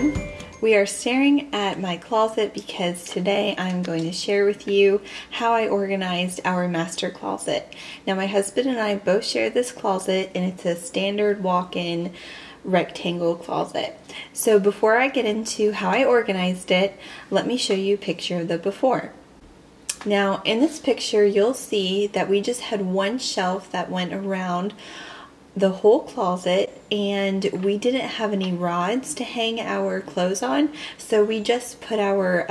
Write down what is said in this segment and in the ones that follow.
everyone. We are staring at my closet because today I'm going to share with you how I organized our master closet. Now my husband and I both share this closet and it's a standard walk-in rectangle closet. So before I get into how I organized it, let me show you a picture of the before. Now in this picture you'll see that we just had one shelf that went around the whole closet, and we didn't have any rods to hang our clothes on, so we just put our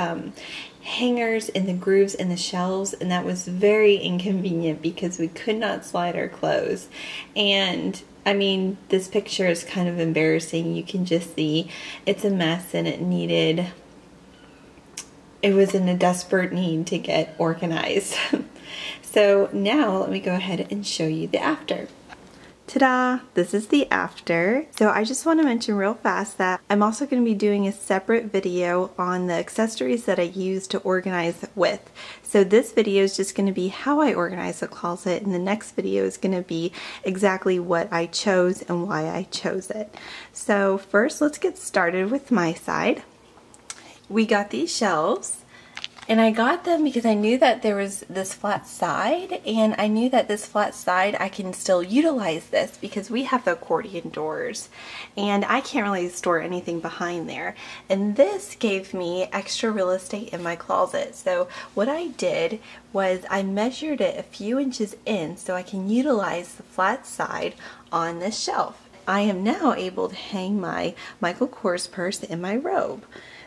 hangers in the grooves in the shelves, and that was very inconvenient because we could not slide our clothes. And I mean, this picture is kind of embarrassing. You can just see it's a mess and it was in a desperate need to get organized. So now let me go ahead and show you the after. Ta-da! This is the after. So I just want to mention real fast that I'm also going to be doing a separate video on the accessories that I use to organize with. So this video is just going to be how I organize the closet, and the next video is going to be exactly what I chose and why I chose it. So first let's get started with my side. We got these shelves. And I got them because I knew that there was this flat side, and I knew that this flat side I can still utilize this because we have the accordion doors and I can't really store anything behind there. And this gave me extra real estate in my closet. So what I did was I measured it a few inches in so I can utilize the flat side on this shelf. I am now able to hang my Michael Kors purse in my robe.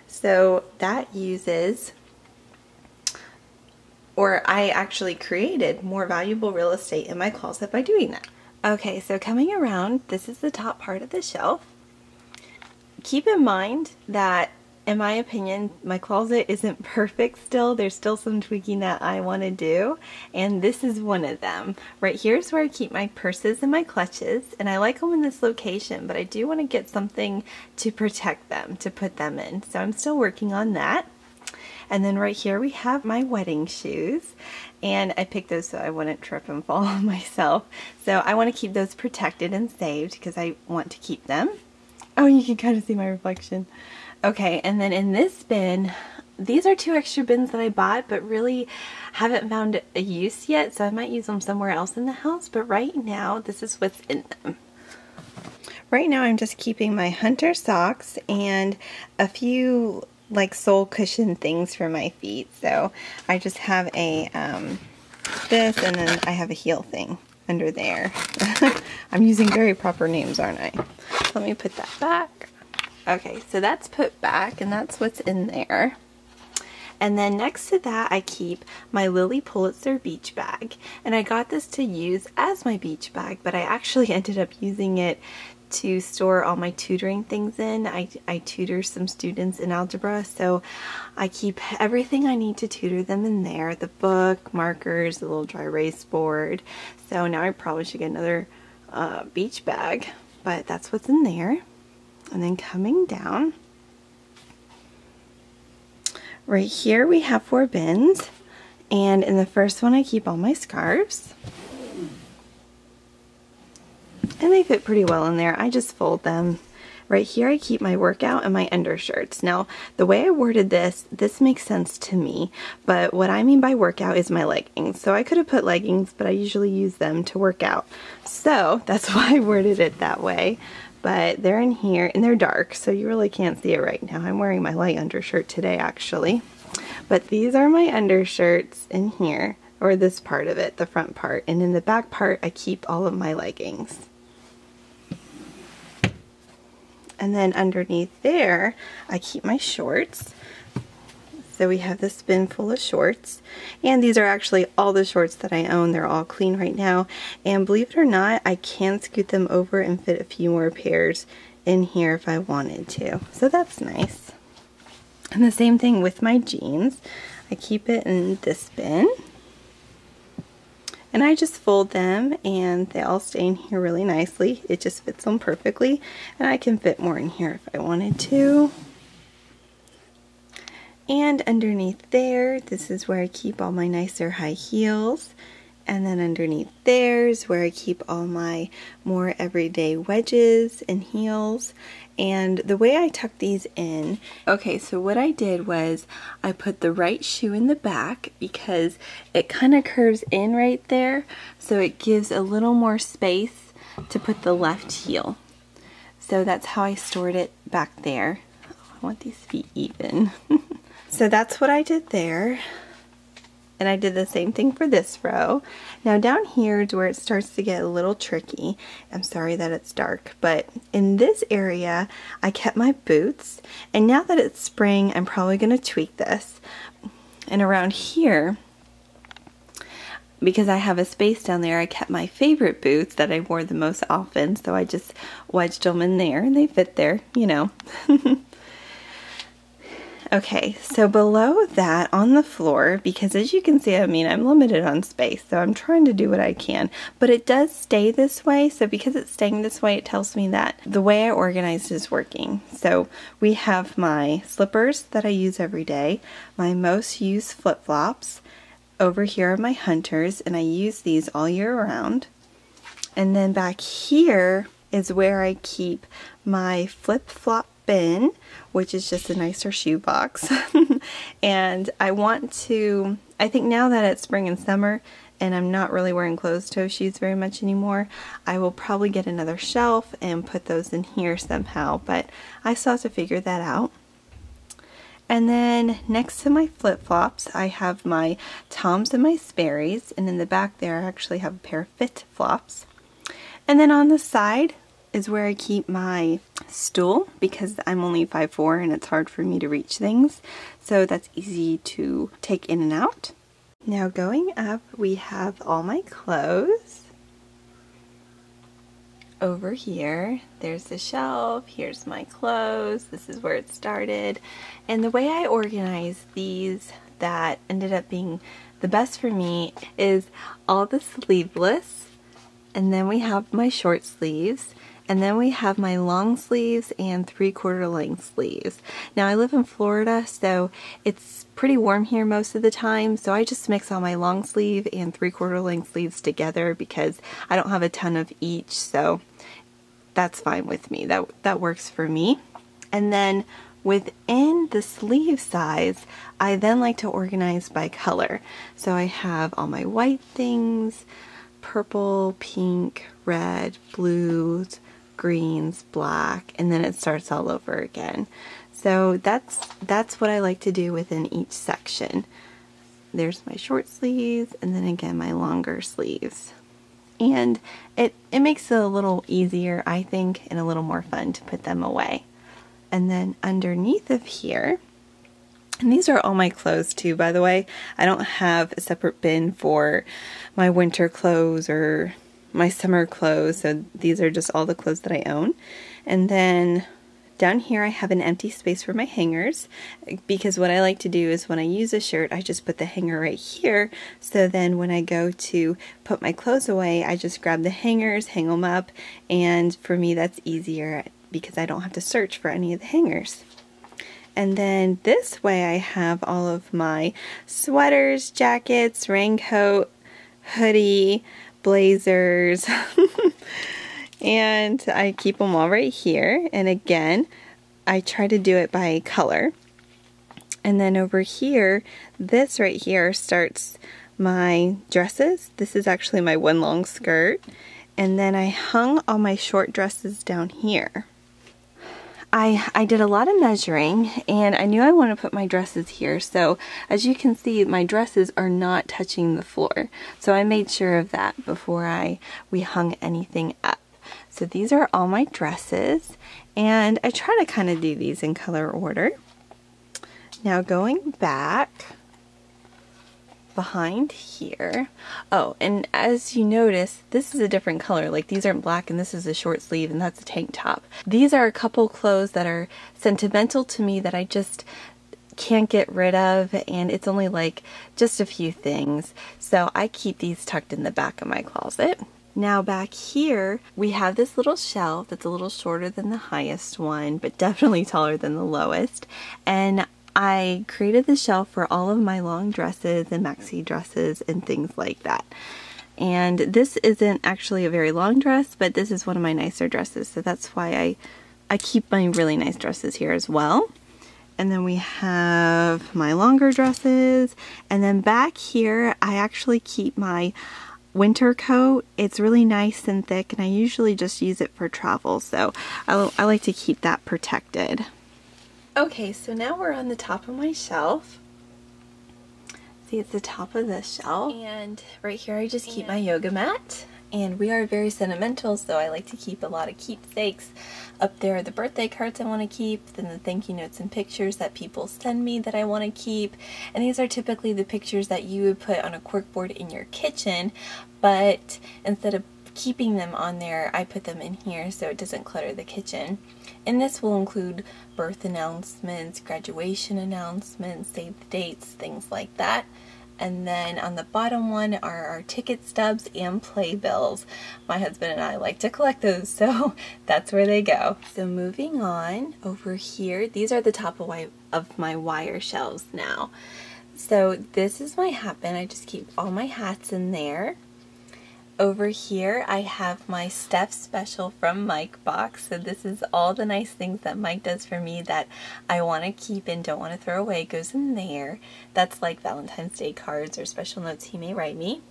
So that uses, or I actually created more valuable real estate in my closet by doing that. Okay, so coming around, this is the top part of the shelf. Keep in mind that, in my opinion, my closet isn't perfect still. There's still some tweaking that I want to do, and this is one of them. Right here is where I keep my purses and my clutches, and I like them in this location, but I do want to get something to protect them, to put them in. So I'm still working on that. And then right here we have my wedding shoes, and I picked those so I wouldn't trip and fall on myself. So I want to keep those protected and saved because I want to keep them. Oh, you can kind of see my reflection. Okay, and then in this bin, these are 2 extra bins that I bought but really haven't found a use yet, so I might use them somewhere else in the house, but right now this is what's in them. Right now I'm just keeping my hunter socks and a few like sole cushion things for my feet. So I just have a this, and then I have a heel thing under there. I'm using very proper names, aren't I? Let me put that back. Okay, so that's put back, and that's what's in there. And then next to that I keep my Lily Pulitzer beach bag, and I got this to use as my beach bag, but I actually ended up using it to store all my tutoring things in. I tutor some students in algebra, so I keep everything I need to tutor them in there. The book, markers, the little dry erase board. So now I probably should get another beach bag, but that's what's in there. And then coming down, right here we have 4 bins, and in the first one I keep all my scarves. And they fit pretty well in there. I just fold them. Right here I keep my workout and my undershirts. Now the way I worded this makes sense to me, but what I mean by workout is my leggings. So I could have put leggings, but I usually use them to work out. So that's why I worded it that way. But they're in here and they're dark, so you really can't see it right now. I'm wearing my light undershirt today actually. But these are my undershirts in here, or this part of it, the front part. And in the back part I keep all of my leggings. And then underneath there, I keep my shorts. So we have this bin full of shorts. And these are actually all the shorts that I own. They're all clean right now. And believe it or not, I can scoot them over and fit a few more pairs in here if I wanted to. So that's nice. And the same thing with my jeans. I keep it in this bin. And I just fold them and they all stay in here really nicely. It just fits them perfectly, and I can fit more in here if I wanted to. And underneath there, this is where I keep all my nicer high heels And then underneath there's where I keep all my more everyday wedges and heels. And the way I tuck these in, okay, so what I did was I put the right shoe in the back because it kind of curves in right there, so it gives a little more space to put the left heel. So that's how I stored it back there. Oh, I want these feet even. So that's what I did there. And I did the same thing for this row. Now down here is where it starts to get a little tricky. I'm sorry that it's dark, but in this area I kept my boots, and now that it's spring I'm probably going to tweak this. And around here, because I have a space down there, I kept my favorite boots that I wore the most often, so I just wedged them in there and they fit there, you know. Okay, so below that on the floor, because as you can see, I mean, I'm limited on space, so I'm trying to do what I can, but it does stay this way. So because it's staying this way, it tells me that the way I organized is working. So we have my slippers that I use every day, my most used flip-flops. Over here are my hunters, and I use these all year round. And then back here is where I keep my flip-flop bin, which is just a nicer shoe box. And I think now that it's spring and summer and I'm not really wearing closed-toe shoes very much anymore, I will probably get another shelf and put those in here somehow, but I still have to figure that out. And then next to my flip-flops, I have my Toms and my Sperry's, and in the back there I actually have a pair of Fit flops. And then on the side is where I keep my stool, because I'm only 5'4" and it's hard for me to reach things, so that's easy to take in and out. Now going up, we have all my clothes. Over here, there's the shelf, here's my clothes, this is where it started. And the way I organize these that ended up being the best for me is all the sleeveless, and then we have my short sleeves, and then we have my long sleeves and 3/4 length sleeves. Now I live in Florida, so it's pretty warm here most of the time, so I just mix all my long sleeve and 3/4 length sleeves together because I don't have a ton of each, so that's fine with me. That works for me. And then within the sleeve size, I then like to organize by color. So I have all my white things, purple, pink, red, blues, greens, black, and then it starts all over again. So that's what I like to do within each section. There's my short sleeves, and then again my longer sleeves. And it makes it a little easier, I think, and a little more fun to put them away. And then underneath of here, and these are all my clothes too, by the way. I don't have a separate bin for my winter clothes or my summer clothes, so these are just all the clothes that I own. And then down here I have an empty space for my hangers, because what I like to do is when I use a shirt, I just put the hanger right here, so then when I go to put my clothes away, I just grab the hangers, hang them up, and for me that's easier because I don't have to search for any of the hangers. And then this way I have all of my sweaters, jackets, raincoat, hoodie, blazers, and I keep them all right here. And again, I try to do it by color. And then over here, this right here starts my dresses. This is actually my one long skirt. And then I hung all my short dresses down here. I did a lot of measuring, and I knew I wanted to put my dresses here, so as you can see my dresses are not touching the floor, so I made sure of that before we hung anything up. So these are all my dresses, and I try to kind of do these in color order. Now going back behind here, oh, and as you notice, this is a different color. Like, these aren't black, and this is a short sleeve, and that's a tank top. These are a couple clothes that are sentimental to me that I just can't get rid of, and it's only like just a few things, so I keep these tucked in the back of my closet. Now back here we have this little shelf that's a little shorter than the highest one, but definitely taller than the lowest, and I created the shelf for all of my long dresses and maxi dresses and things like that. And this isn't actually a very long dress, but this is one of my nicer dresses, so that's why I keep my really nice dresses here as well. And then we have my longer dresses, and then back here I actually keep my winter coat. It's really nice and thick, and I usually just use it for travel, so I like to keep that protected. Okay, so now we're on the top of my shelf. See, it's the top of this shelf, and right here I just keep my yoga mat. And we are very sentimental, so I like to keep a lot of keepsakes. Up there are the birthday cards I want to keep, then the thank you notes and pictures that people send me that I want to keep. And these are typically the pictures that you would put on a corkboard in your kitchen, but instead of keeping them on there, I put them in here so it doesn't clutter the kitchen. And this will include birth announcements, graduation announcements, save the dates, things like that. And then on the bottom one are our ticket stubs and playbills. My husband and I like to collect those, so that's where they go. So moving on over here, these are the top of my wire shelves now. So this is my hat bin. I just keep all my hats in there. Over here I have my Steph Special from Mike box. So this is all the nice things that Mike does for me that I want to keep and don't want to throw away, goes in there. That's like Valentine's Day cards or special notes he may write me.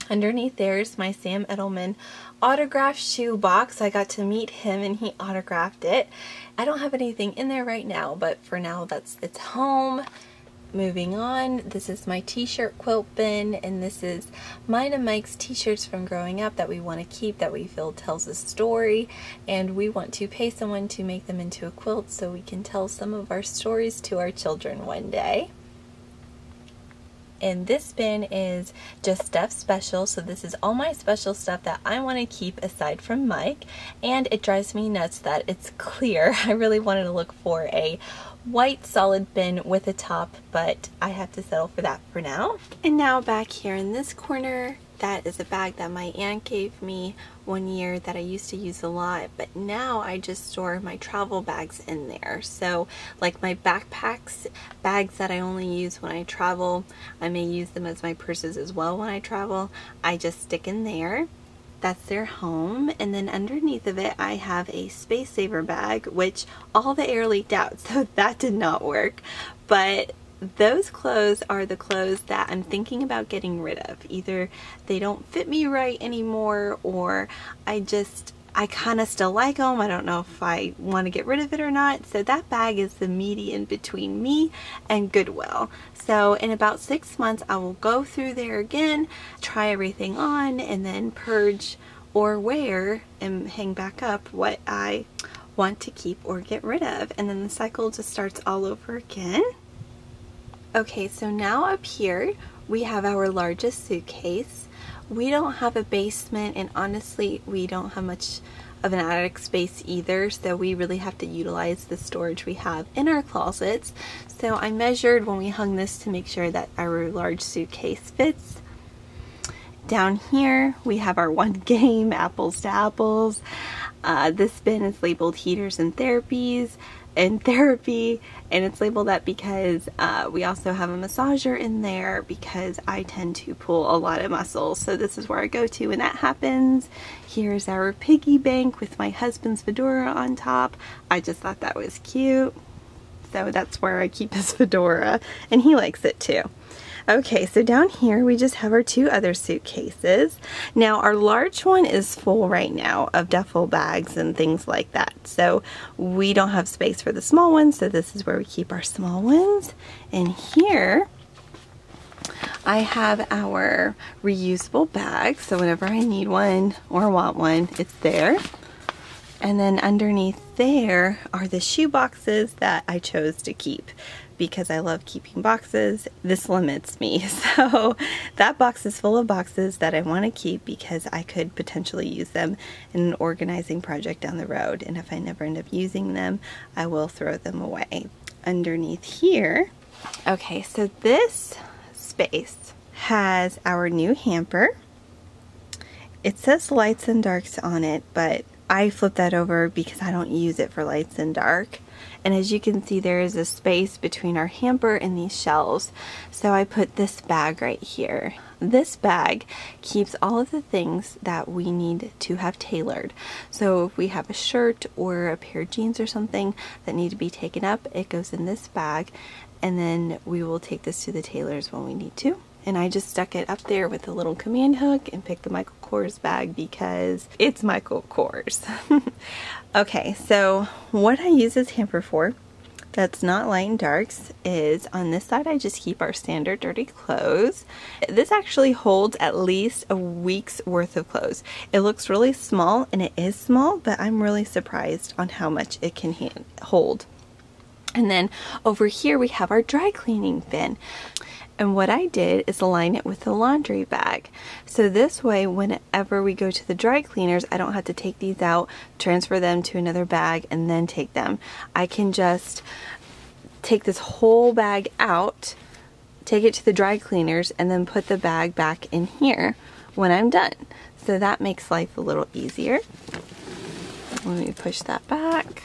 Underneath there's my Sam Edelman autographed shoe box. I got to meet him and he autographed it. I don't have anything in there right now, but for now it's home. Moving on, this is my t-shirt quilt bin, and this is mine and Mike's t-shirts from growing up that we want to keep, that we feel tells a story, and we want to pay someone to make them into a quilt so we can tell some of our stories to our children one day. And this bin is just Steph Special, so this is all my special stuff that I want to keep aside from Mike, and it drives me nuts that it's clear. I really wanted to look for a white solid bin with a top, but I have to settle for that for now. And now back here in this corner, that is a bag that my aunt gave me one year that I used to use a lot, but now I just store my travel bags in there. So like my backpacks, bags that I only use when I travel, I may use them as my purses as well when I travel, I just stick in there. That's their home. And then underneath of it I have a Space Saver bag, which all the air leaked out, so that did not work. But those clothes are the clothes that I'm thinking about getting rid of. Either they don't fit me right anymore, or I kind of still like them. I don't know if I want to get rid of it or not. So that bag is the median between me and Goodwill. So in about 6 months I will go through there again, try everything on, and then purge or wear and hang back up what I want to keep or get rid of. And then the cycle just starts all over again. Okay, so now up here we have our largest suitcase. We don't have a basement, and honestly we don't have much of an attic space either, so we really have to utilize the storage we have in our closets. So I measured when we hung this to make sure that our large suitcase fits. Down here we have our one game, Apples to Apples. This bin is labeled Heaters and Therapy, and it's labeled that because we also have a massager in there because I tend to pull a lot of muscles, so this is where I go to when that happens. Here's our piggy bank with my husband's fedora on top. I just thought that was cute, so that's where I keep his fedora, and he likes it too. Okay, so down here we just have our two other suitcases. Now our large one is full right now of duffel bags and things like that. So we don't have space for the small ones, so this is where we keep our small ones. And here I have our reusable bags, so whenever I need one or want one, it's there. And then underneath there are the shoe boxes that I chose to keep because I love keeping boxes. This limits me, so that box is full of boxes that I want to keep because I could potentially use them in an organizing project down the road, and if I never end up using them, I will throw them away. Underneath here, okay, so this space has our new hamper. It says lights and darks on it, but I flipped that over because I don't use it for lights and dark. And as you can see, there is a space between our hamper and these shelves. So I put this bag right here. This bag keeps all of the things that we need to have tailored. So if we have a shirt or a pair of jeans or something that need to be taken up, it goes in this bag, and then we will take this to the tailors when we need to. And I just stuck it up there with a little command hook and picked the Michael Kors bag because it's Michael Kors. Okay, so what I use this hamper for that's not light and darks is on this side I just keep our standard dirty clothes. This actually holds at least a week's worth of clothes. It looks really small, and it is small, but I'm really surprised on how much it can hold. And then over here we have our dry cleaning bin. And what I did is align it with the laundry bag. So this way, whenever we go to the dry cleaners, I don't have to take these out, transfer them to another bag, and then take them. I can just take this whole bag out, take it to the dry cleaners, and then put the bag back in here when I'm done. So that makes life a little easier. Let me push that back.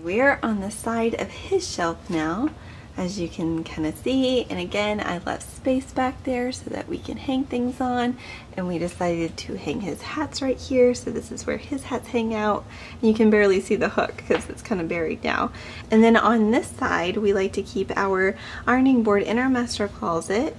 We're on the side of his shelf now, as you can kind of see, and again I left space back there so that we can hang things on, and we decided to hang his hats right here, so this is where his hats hang out, and you can barely see the hook because it's kind of buried now. And then on this side we like to keep our ironing board in our master closet.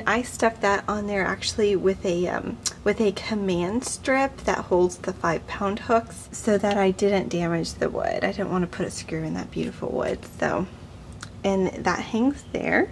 I stuck that on there actually with a command strip that holds the 5-pound hooks so that I didn't damage the wood. I didn't want to put a screw in that beautiful wood, so. And that hangs there.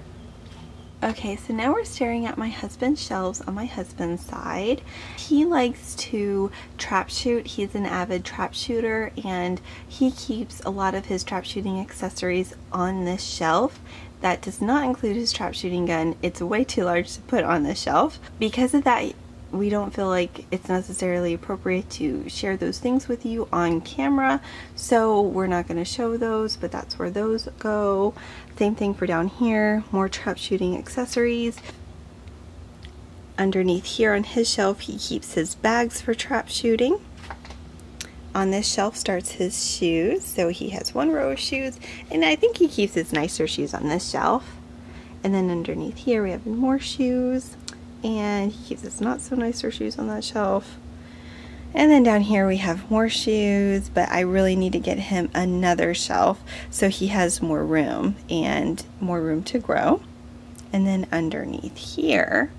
Okay, so now we're staring at my husband's shelves on my husband's side. He likes to trap shoot. He's an avid trap shooter, and he keeps a lot of his trap shooting accessories on this shelf. That does not include his trap shooting gun. It's way too large to put on the shelf. Because of that, we don't feel like it's necessarily appropriate to share those things with you on camera, so we're not going to show those, but that's where those go. Same thing for down here, more trap shooting accessories. Underneath here on his shelf he keeps his bags for trap shooting. On this shelf starts his shoes, so he has one row of shoes, and I think he keeps his nicer shoes on this shelf. And then underneath here we have more shoes, and he keeps his not so nicer shoes on that shelf. And then down here we have more shoes, but I really need to get him another shelf so he has more room and more room to grow. And then underneath here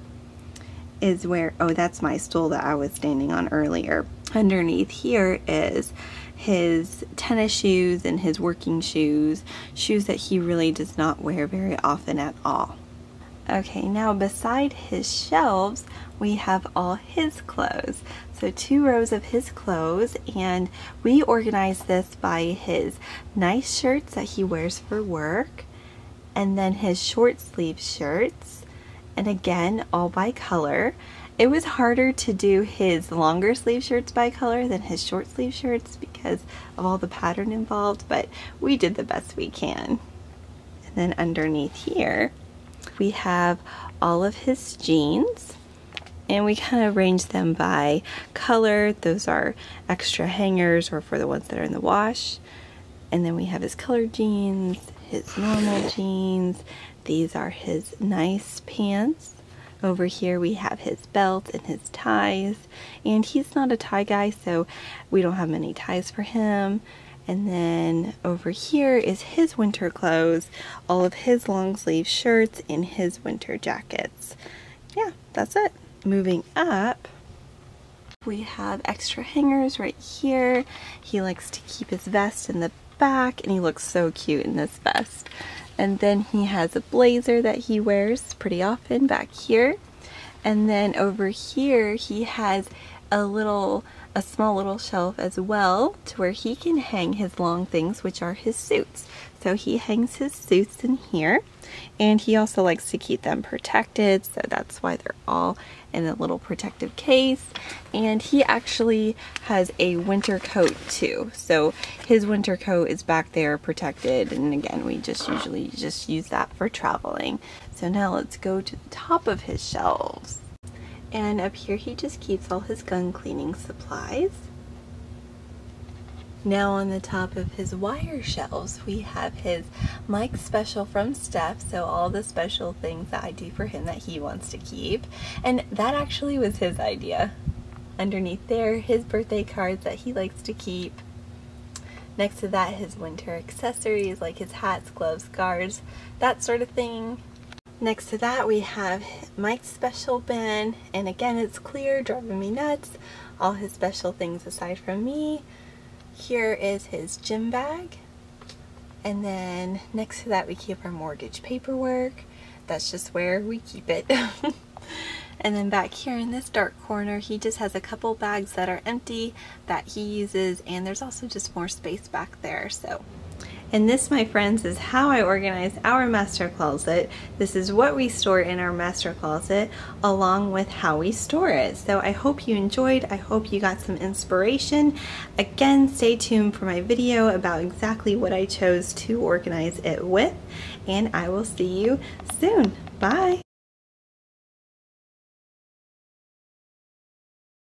is where, oh, that's my stool that I was standing on earlier. Underneath here is his tennis shoes and his working shoes, shoes that he really does not wear very often at all. Okay, now beside his shelves we have all his clothes. So 2 rows of his clothes, and we organize this by his nice shirts that he wears for work, and then his short sleeve shirts, and again all by color. It was harder to do his longer sleeve shirts by color than his short sleeve shirts because of all the pattern involved, but we did the best we can. And then underneath here we have all of his jeans, and we kind of arrange them by color. Those are extra hangers or for the ones that are in the wash. And then we have his colored jeans, his normal jeans. These are his nice pants. Over here we have his belt and his ties, and he's not a tie guy, so we don't have many ties for him. And then over here is his winter clothes, all of his long sleeve shirts and his winter jackets. Yeah, that's it. Moving up, we have extra hangers right here. He likes to keep his vest in the back, and he looks so cute in this vest. And then he has a blazer that he wears pretty often back here. And then over here he has a small little shelf as well to where he can hang his long things, which are his suits. So he hangs his suits in here, and he also likes to keep them protected, so that's why they're all in a little protective case. And he actually has a winter coat too, so his winter coat is back there protected, and again we usually just use that for traveling. So now let's go to the top of his shelves, and up here he just keeps all his gun cleaning supplies. Now on the top of his wire shelves, we have his Mike's Special from Steph, so all the special things that I do for him that he wants to keep. And that actually was his idea. Underneath there, his birthday cards that he likes to keep. Next to that, his winter accessories like his hats, gloves, scarves, that sort of thing. Next to that, we have Mike's Special bin, and again, it's clear, driving me nuts. All his special things aside from me. Here is his gym bag, and then next to that we keep our mortgage paperwork. That's just where we keep it. And then back here in this dark corner, he just has a couple bags that are empty that he uses, and there's also just more space back there. So, and this, my friends, is how I organize our master closet. This is what we store in our master closet along with how we store it. So I hope you enjoyed. I hope you got some inspiration. Again, stay tuned for my video about exactly what I chose to organize it with, and I will see you soon. Bye.